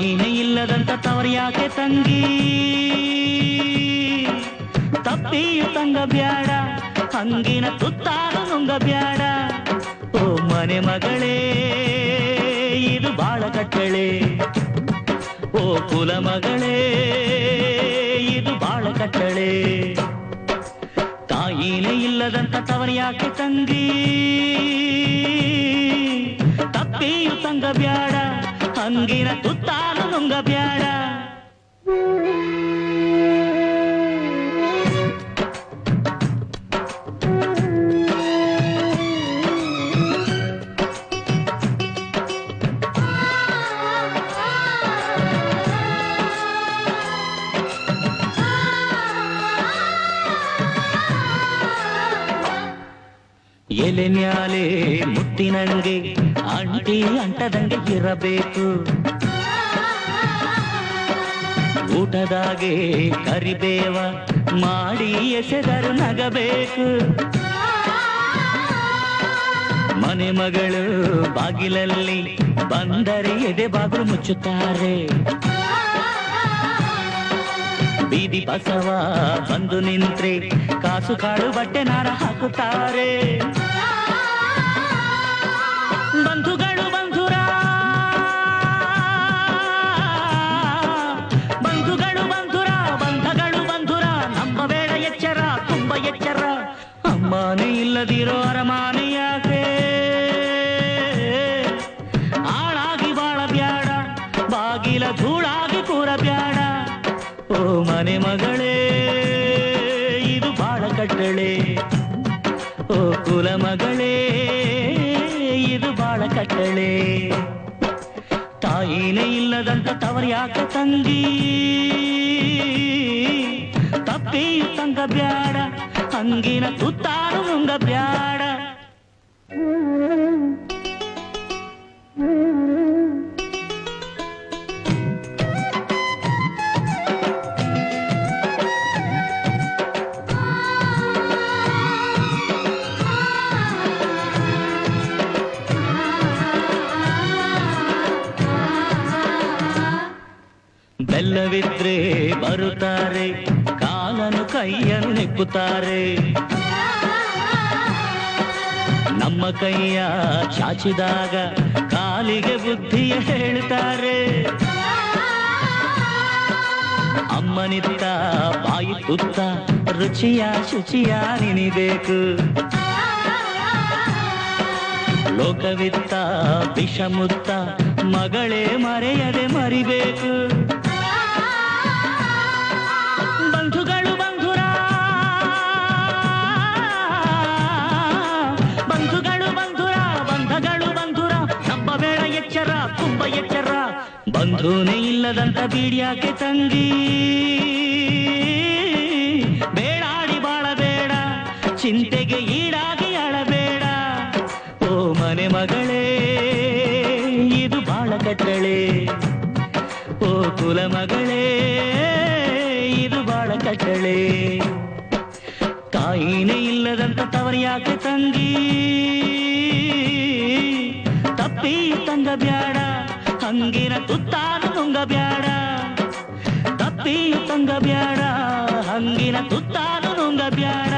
ತಾಯಿನೇ ಇಲ್ಲದಂತ ತವರ್ಯಾಕೆ ತಂಗಿ ತಪ್ಪಿಯು ತಂಗ ಬ್ಯಾಡ ಹಂಗಿನ ತುತ್ತಾನು ನುಂಗ ಬ್ಯಾಡ ಓ ಮನೆ ಮಗಳೇ ಇದು ಬಾಳ ಕಟ್ಟಳೆ ಓ ಕುಲ ಮಗಳೇ ಇದು ಬಾಳ ಕಟ್ಟಳೆ ತಾಯಿನೇ ಇಲ್ಲದಂತ ತವರ್ಯಾಕೆ ತಂಗಿ ತಪ್ಪಿಯು ತಂಗ ಬ್ಯಾಡ ಹಂಗಿನ ತುತ್ತಾನು ನುಂಗ ಬ್ಯಾಡ ಎಲೆ ಮ್ಯಾಲೆ ಮುತ್ತಿನಂಗೆ ಅಂಟಿ ಅಂಟದಂಗೆ ಇರಬೇಕು ಊಟದಾಗೆ ಕರಿಬೇವ ಮಾಡಿ ಎಸೆದರು ನಗಬೇಕು ಮನೆ ಮಗಳು ಬಾಗಿಲಲ್ಲಿ ಬಂದರೆ ಎದೆ ಬಾಗಿಲು ಮುಚ್ಚುತ್ತಾರೆ ಬೀದಿ ಬಸವ ಬಂದು ನಿಂತ್ರೆ ಕಾಸು ಕಾಳು ಬಟ್ಟೆ ನಾರ ಹಾಕುತ್ತಾರೆ ಬಂಧುಗಳು ಬಂಧುರ ಬಂಧುಗಳು ಬಂಧುರ ಬಂಧಗಳು ಬಂಧುರ ನಂಬಬೇಡ ಎಚ್ಚರ ತುಂಬ ಎಚ್ಚರ ಅಮ್ಮನೇ ಇಲ್ಲದಿರೋ ಅರಮಾನೆ ಯಾಕೆ ಆಳಾಗಿ ಬಾಳ ಬ್ಯಾಡ ಬಾಗಿಲ ಧೂಳಾಗಿ ಕೂರ ಬ್ಯಾಡ ಓ ಮನೆ ಮಗಳೇ ಇದು ಬಾಳ ಕಟ್ಟಳೆ ಓ ಕುಲ ಮಗಳೇ ಇದು ಬಾಳ ಕಟ್ಟಳೆ ತಾಯಿನೇ ಇಲ್ಲದಂತ ತವರ್ಯಾಕ ತಂಗಿ ತಪ್ಪಿಯು ತಂಗ ಬ್ಯಾಡ ಹಂಗಿನ ತುತ್ತಾನು ನುಂಗ ಬ್ಯಾಡ ಬೆಲ್ಲವಿದ್ರೆ ಬರುತ್ತಾರೆ ಕಾಲನು ಕೈಯನ್ನು ನೆಕ್ಕುತ್ತಾರೆ ನಮ್ಮ ಕೈಯ ಚಾಚಿದಾಗ ಕಾಲಿಗೆ ಬುದ್ಧಿಯ ಹೇಳ್ತಾರೆ ಅಮ್ಮನಿತ್ತ ಬಾಯಿ ತುತ್ತ ರುಚಿಯ ಶುಚಿಯ ನೆನಿಬೇಕು ಲೋಕವಿತ್ತ ವಿಷಮುತ್ತ ಮಗಳೇ ಮರೆಯದೆ ಮರಿಬೇಕು ಬಂಧುಗಳು ಬಂಧುರ ಬಂಧುಗಳು ಬಂಧುರ ಬಂಧಗಳು ಬಂಧುರ ನಂಬಬೇಡ ಎಚ್ಚರ ತುಂಬ ಎಚ್ಚರ ಬಂಧುನೇ ಇಲ್ಲದಂತ ಬೀಡ್ಯಾಕೆ ತಂಗಿ ಬೇಡಾಡಿ ಬಾಳಬೇಡ ಚಿಂತೆಗೆ ಈಡಾಗಿ ಅಳಬೇಡ ಓ ಮನೆ ಮಗಳೇ ಇದು ಬಾಳ ಕಟ್ಟಳೆ ಓ ಕುಲ ಮಗಳೇ ಇದು ಬಾಳ ಕಟ್ಟಳೆ ತಾಯಿನೇ ಇಲ್ಲದಂತ ತವರ್ಯಾಕೆ ತಂಗಿ ತಪ್ಪಿ ತಂಗ ಬ್ಯಾಡ ಹಂಗಿನ ತುತ್ತಾನು ನುಂಗ ಬ್ಯಾಡ ತಪ್ಪಿ ತಂಗ ಬ್ಯಾಡ ಹಂಗಿನ ತುತ್ತಾನು ನುಂಗ ಬ್ಯಾಡ